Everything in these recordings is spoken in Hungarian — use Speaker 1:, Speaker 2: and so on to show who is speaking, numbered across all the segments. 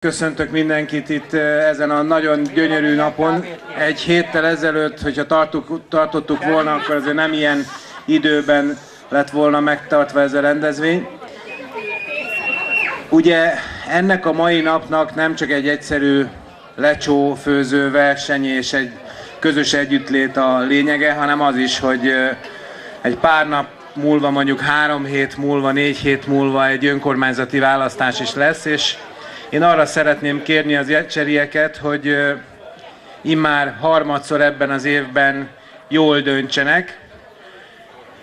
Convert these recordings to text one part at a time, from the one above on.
Speaker 1: Köszöntök mindenkit itt ezen a nagyon gyönyörű napon. Egy héttel ezelőtt, hogyha tartottuk volna, akkor azért nem ilyen időben lett volna megtartva ez a rendezvény. Ugye ennek a mai napnak nem csak egy egyszerű lecsófőző verseny és egy közös együttlét a lényege, hanem az is, hogy egy pár nap múlva, mondjuk 3 hét múlva, 4 hét múlva egy önkormányzati választás is lesz, és én arra szeretném kérni az ecserieket, hogy immár harmadszor ebben az évben jól döntsenek.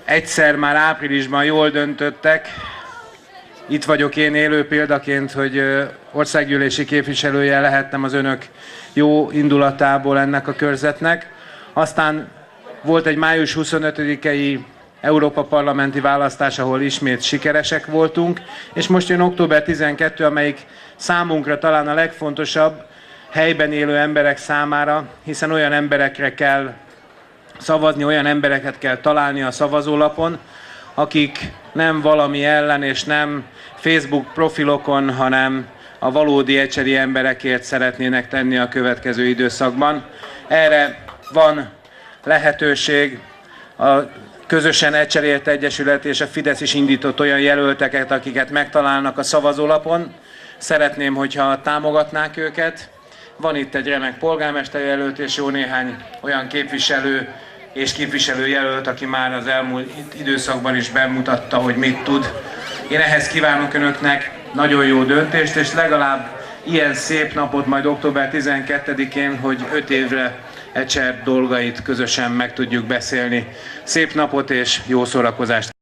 Speaker 1: Egyszer már áprilisban jól döntöttek. Itt vagyok én élő példaként, hogy országgyűlési képviselője lehettem az önök jó indulatából ennek a körzetnek. Aztán volt egy május 25-i Európa parlamenti választás, ahol ismét sikeresek voltunk, és most jön október 12, amelyik számunkra talán a legfontosabb helyben élő emberek számára, hiszen olyan emberekre kell szavazni, olyan embereket kell találni a szavazólapon, akik nem valami ellen és nem Facebook profilokon, hanem a valódi ecseri emberekért szeretnének tenni a következő időszakban. Erre van lehetőség. A Közösen Ecserért Egyesület és a Fidesz is indított olyan jelölteket, akiket megtalálnak a szavazólapon. Szeretném, hogyha támogatnák őket. Van itt egy remek polgármesterjelölt és jó néhány olyan képviselő és képviselőjelölt, aki már az elmúlt időszakban is bemutatta, hogy mit tud. Én ehhez kívánok önöknek nagyon jó döntést, és legalább ilyen szép napot majd október 12-én, hogy 5 évre Ecser dolgait közösen meg tudjuk beszélni. Szép napot és jó szórakozást!